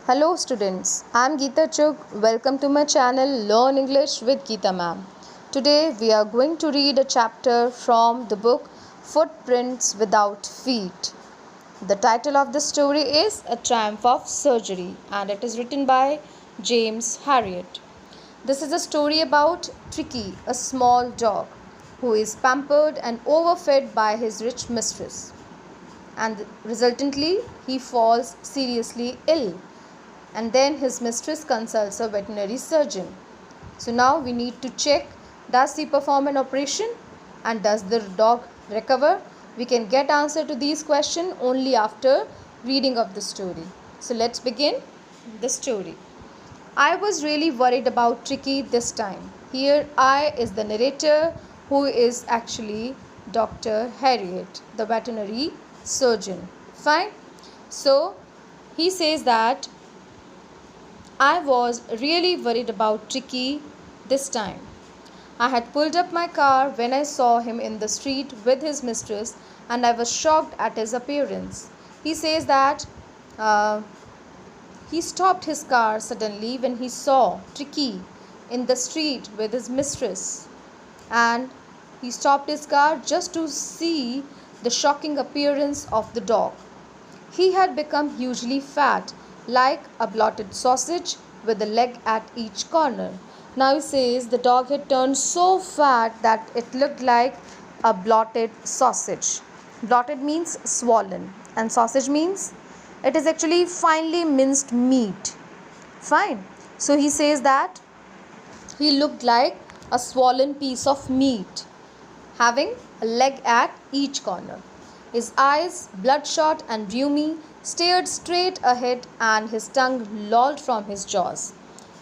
Hello students, I am Geeta Chugh. Welcome to my channel Learn English with Geeta ma'am. Today we are going to read a chapter from the book Footprints Without Feet. The title of the story is A Triumph of Surgery and it is written by James Herriot. This is a story about Tricky, a small dog who is pampered and overfed by his rich mistress, and resultantly he falls seriously ill, and then his mistress consults a veterinary surgeon. So now we need to check, does he perform an operation and does the dog recover? We can get answer to these questions only after reading of the story. So let's begin the story. I was really worried about Tricky this time. Here I is the narrator, who is actually Dr. Herriot, the veterinary surgeon. Fine. So he says that I was really worried about Tricky this time. I had pulled up my car when I saw him in the street with his mistress, and I was shocked at his appearance. He says that he stopped his car suddenly when he saw Tricky in the street with his mistress, and he stopped his car just to see the shocking appearance of the dog. He had become hugely fat, like a blotted sausage with a leg at each corner. Now he says the dog had turned so fat that it looked like a blotted sausage. Blotted means swollen, and sausage means it is actually finely minced meat. Fine. So he says that he looked like a swollen piece of meat, having a leg at each corner. His eyes, bloodshot and rheumy, stared straight ahead, and his tongue lolled from his jaws.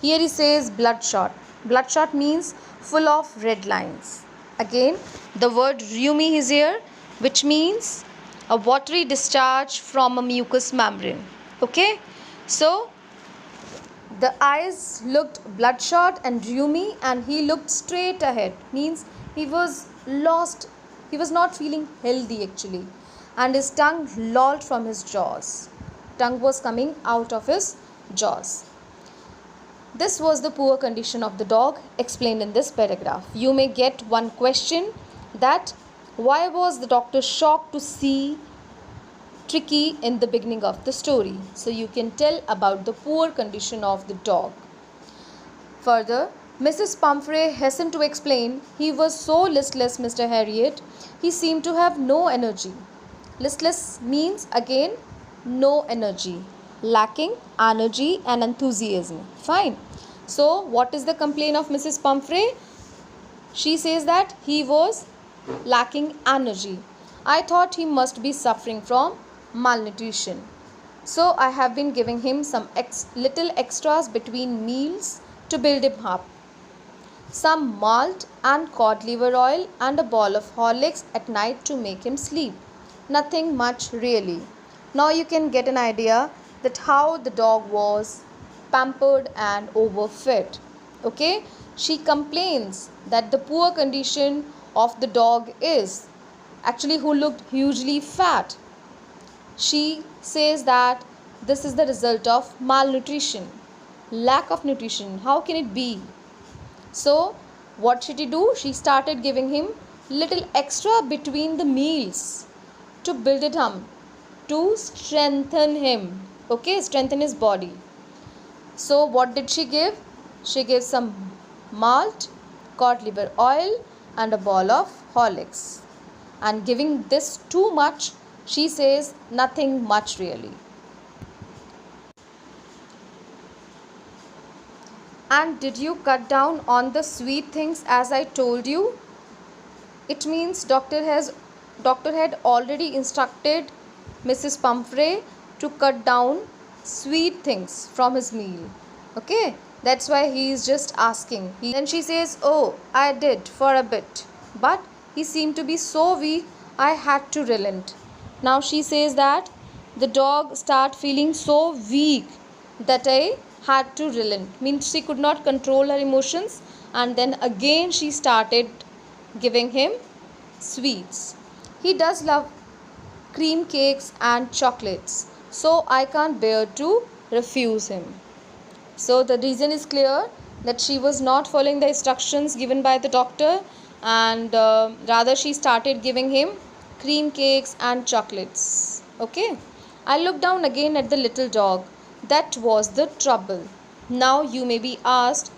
Here he says bloodshot. Bloodshot means full of red lines. Again, the word rheumy is here, which means a watery discharge from a mucous membrane. Okay, so the eyes looked bloodshot and rheumy, and he looked straight ahead, means he was lost, he was not feeling healthy actually, and his tongue lolled from his jaws. Tongue was coming out of his jaws. This was the poor condition of the dog explained in this paragraph. You may get one question, that why was the doctor shocked to see Tricky in the beginning of the story? So you can tell about the poor condition of the dog. Further, Mrs. Pumphrey hastened to explain, he was so listless, Mr. Herriot. He seemed to have no energy. Listless means again no energy, lacking energy and enthusiasm. Fine. So what is the complaint of Mrs. Pumphrey? She says that he was lacking energy. I thought he must be suffering from malnutrition. So I have been giving him some little extras between meals to build him up. Some malt and cod liver oil and a ball of Horlicks at night to make him sleep. Nothing much really. Now you can get an idea that how the dog was pampered and overfed. Okay, she complains that the poor condition of the dog is actually who looked hugely fat. She says that this is the result of malnutrition, lack of nutrition. How can it be? So what should he do? She started giving him little extra between the meals to build it up, to strengthen him. Okay, strengthen his body. So what did she give? She gave some malt, cod liver oil and a ball of Horlicks. And giving this too much, she says nothing much really. And did you cut down on the sweet things as I told you? It means doctor had already instructed Mrs. Pumphrey to cut down sweet things from his meal. Okay, that's why he is just asking. Then she says, oh, I did for a bit, but he seemed to be so weak I had to relent. Now she says that the dog started feeling so weak that I had to relent. Means she could not control her emotions, and then again she started giving him sweets. He does love cream cakes and chocolates, so I can't bear to refuse him. So the reason is clear, that she was not following the instructions given by the doctor, and rather she started giving him cream cakes and chocolates. Okay. I looked down again at the little dog. That was the trouble. Now you may be asked,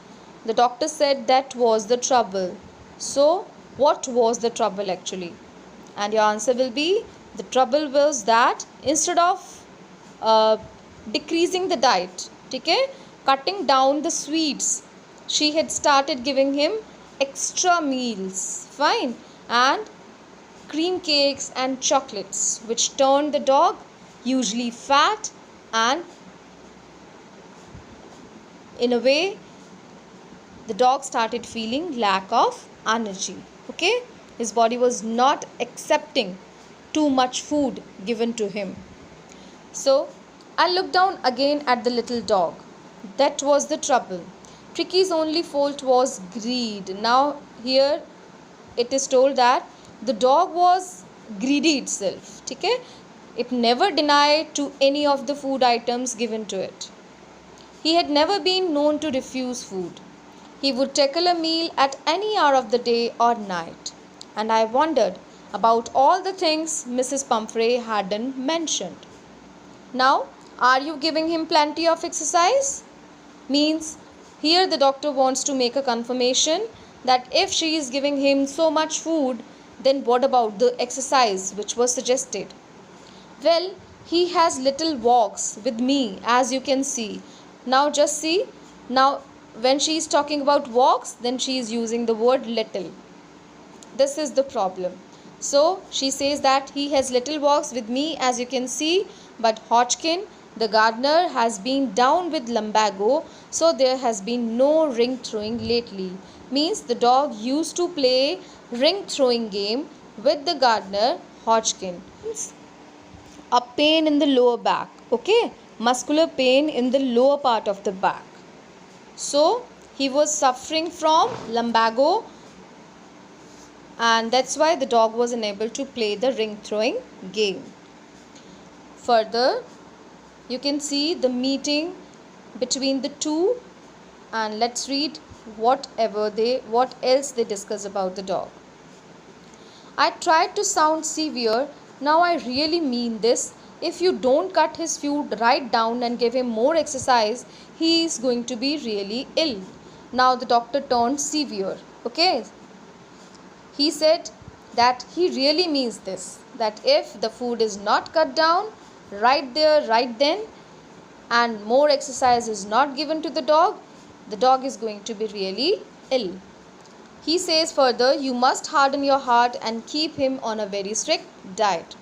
the doctor said that was the trouble. So what was the trouble actually? And your answer will be, the trouble was that instead of uh, decreasing the diet, okay, cutting down the sweets, she had started giving him extra meals, fine, and cream cakes and chocolates, which turned the dog usually fat, and in a way the dog started feeling lack of energy. Okay, his body was not accepting too much food given to him. So I looked down again at the little dog. That was the trouble. Tricky's only fault was greed. Now here it is told that the dog was greedy itself. Okay, it never denied to any of the food items given to it. He had never been known to refuse food. He would tackle a meal at any hour of the day or night. And I wondered about all the things Mrs. Pumphrey hadn't mentioned. Now, are you giving him plenty of exercise? Means, here the doctor wants to make a confirmation that if she is giving him so much food, then what about the exercise which was suggested? Well, he has little walks with me, as you can see. Now just see, now when she is talking about walks, then she is using the word little. This is the problem. So she says that he has little walks with me, as you can see, but Hodgkin, the gardener, has been down with lumbago, so there has been no ring throwing lately. Means the dog used to play ring throwing game with the gardener Hodgkin. A pain in the lower back, okay, muscular pain in the lower part of the back. So he was suffering from lumbago, and that's why the dog was unable to play the ring throwing game. Further, you can see the meeting between the two, and let's read what else they discuss about the dog. I tried to sound severe. Now I really mean this. If you don't cut his food right down and give him more exercise, he is going to be really ill. Now the doctor turned severe. Okay. He said that he really means this. That if the food is not cut down right there, right then, and more exercise is not given to the dog is going to be really ill. He says further, you must harden your heart and keep him on a very strict diet.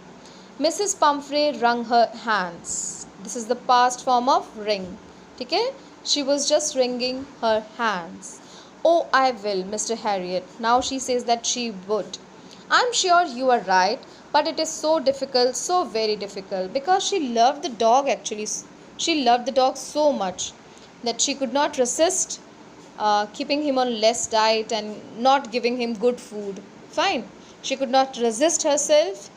Mrs. Pumphrey wrung her hands. This is the past form of wring. Okay? She was just wringing her hands. Oh, I will, Mr. Harriet. Now she says that she would. I'm sure you are right, but it is so difficult, so very difficult, because she loved the dog actually. She loved the dog so much that she could not resist keeping him on less diet and not giving him good food. Fine. She could not resist herself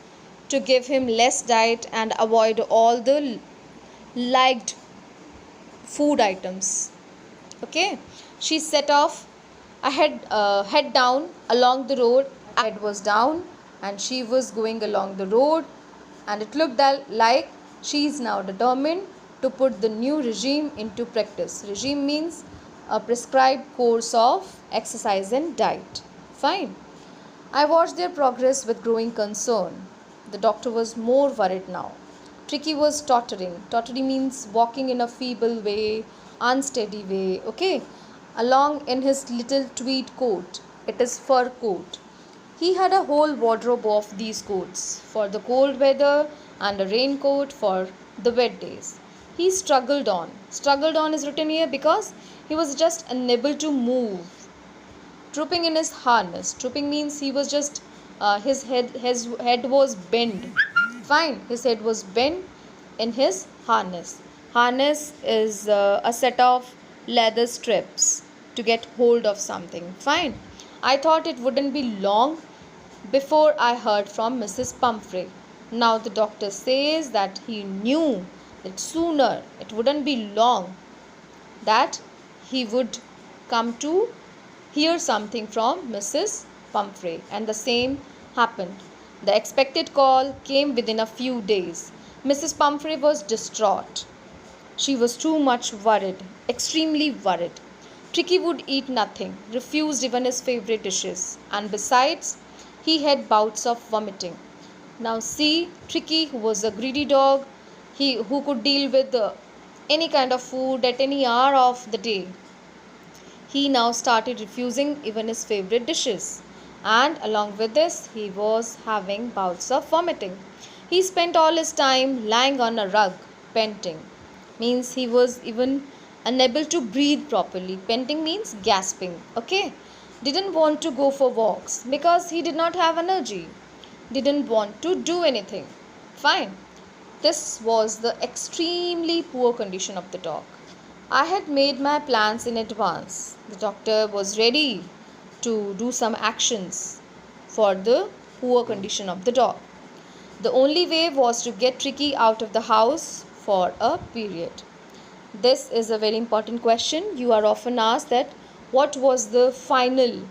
to give him less diet and avoid all the liked food items. Okay. She set off head down along the road. Head was down and she was going along the road, and it looked like she is now determined to put the new regime into practice. Regime means a prescribed course of exercise and diet. Fine. I watched their progress with growing concern. The doctor was more worried now. Tricky was tottering. Tottering means walking in a feeble way, unsteady way, okay? Along in his little tweed coat. It is fur coat. He had a whole wardrobe of these coats for the cold weather and a raincoat for the wet days. He struggled on. Struggled on is written here because he was just unable to move. Drooping in his harness. Drooping means he was just his head was bent. Fine, his head was bent in his harness. Harness is a set of leather strips to get hold of something. Fine. I thought it wouldn't be long before I heard from Mrs. Pumphrey. Now the doctor says that he knew that sooner, it wouldn't be long, that he would come to hear something from Mrs. Pumphrey, and the same happened. The expected call came within a few days. Mrs. Pumphrey was distraught. She was too much worried, extremely worried. Tricky would eat nothing, refused even his favorite dishes, and besides, he had bouts of vomiting. Now see, Tricky, who was a greedy dog, who could deal with any kind of food at any hour of the day, he now started refusing even his favorite dishes. And along with this, he was having bouts of vomiting. He spent all his time lying on a rug, panting. Means he was even unable to breathe properly. Panting means gasping. Okay? Didn't want to go for walks because he did not have energy. Didn't want to do anything. Fine. This was the extremely poor condition of the dog. I had made my plans in advance. The doctor was ready to do some actions for the poor condition of the dog. The only way was to get Tricky out of the house for a period. This is a very important question. You are often asked that what was the final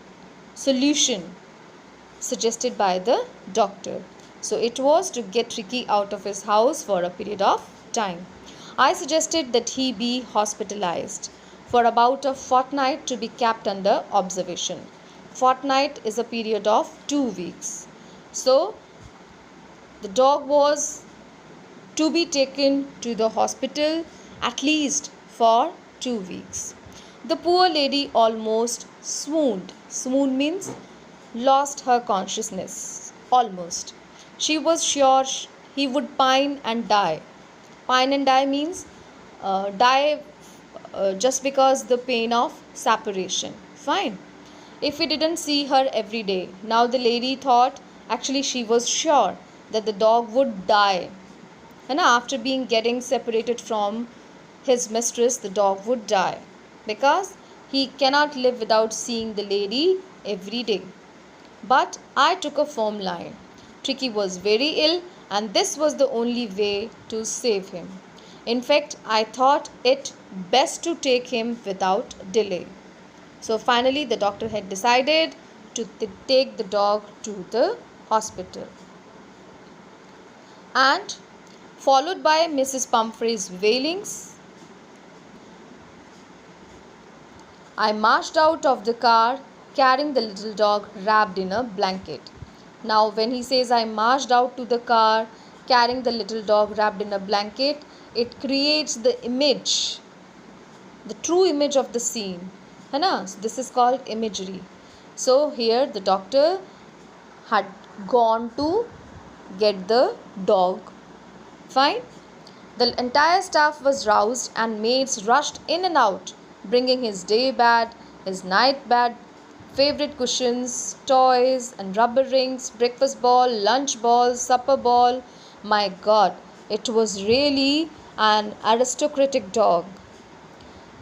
solution suggested by the doctor. So it was to get Tricky out of his house for a period of time. I suggested that he be hospitalized for about a fortnight to be kept under observation. Fortnight is a period of 2 weeks. So the dog was to be taken to the hospital at least for 2 weeks. The poor lady almost swooned. Swoon means lost her consciousness. Almost. She was sure he would pine and die. Pine and die means die just because the pain of separation. Fine. If we didn't see her every day. Now the lady thought, actually she was sure that the dog would die. And after getting separated from his mistress, the dog would die. Because he cannot live without seeing the lady every day. But I took a firm line. Tricky was very ill and this was the only way to save him. In fact, I thought it best to take him without delay. So finally the doctor had decided to take the dog to the hospital. And followed by Mrs. Pumphrey's wailings, I marched out of the car carrying the little dog wrapped in a blanket. Now when he says I marched out to the car carrying the little dog wrapped in a blanket, it creates the image, the true image of the scene. This is called imagery. So here the doctor had gone to get the dog. Fine. The entire staff was roused and maids rushed in and out, bringing his day bed, his night bed, favorite cushions, toys and rubber rings, breakfast ball, lunch ball, supper ball. My God, it was really an aristocratic dog.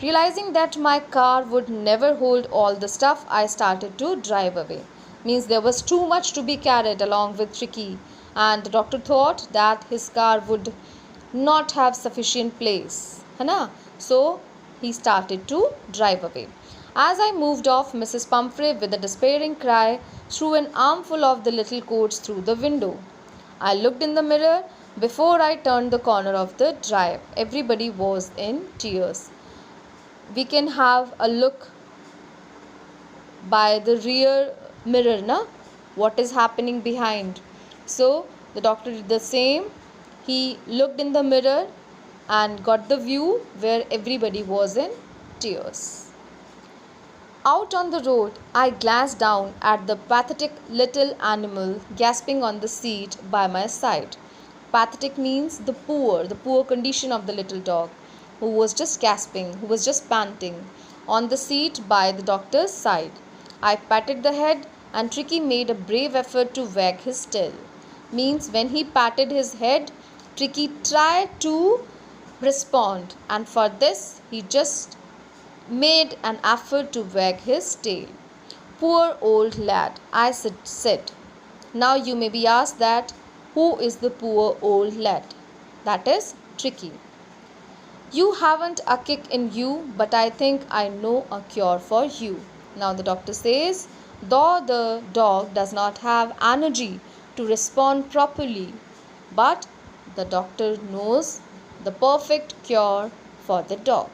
Realizing that my car would never hold all the stuff, I started to drive away. Means there was too much to be carried along with Tricky, and the doctor thought that his car would not have sufficient place. So he started to drive away. As I moved off, Mrs. Pumphrey, with a despairing cry, threw an armful of the little coats through the window. I looked in the mirror before I turned the corner of the drive. Everybody was in tears. We can have a look by the rear mirror, what is happening behind. So the doctor did the same. He looked in the mirror and got the view where everybody was in tears. Out on the road, I glanced down at the pathetic little animal gasping on the seat by my side. Pathetic means the poor condition of the little dog, who was just gasping, who was just panting, on the seat by the doctor's side. I patted the head and Tricky made a brave effort to wag his tail. Means when he patted his head, Tricky tried to respond, and for this he just made an effort to wag his tail. Poor old lad, I said. Now you may be asked that who is the poor old lad? That is Tricky. You haven't a kick in you, but I think I know a cure for you. Now the doctor says, though the dog does not have energy to respond properly, but the doctor knows the perfect cure for the dog.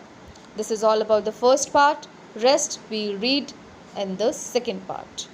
This is all about the first part. Rest we'll read in the second part.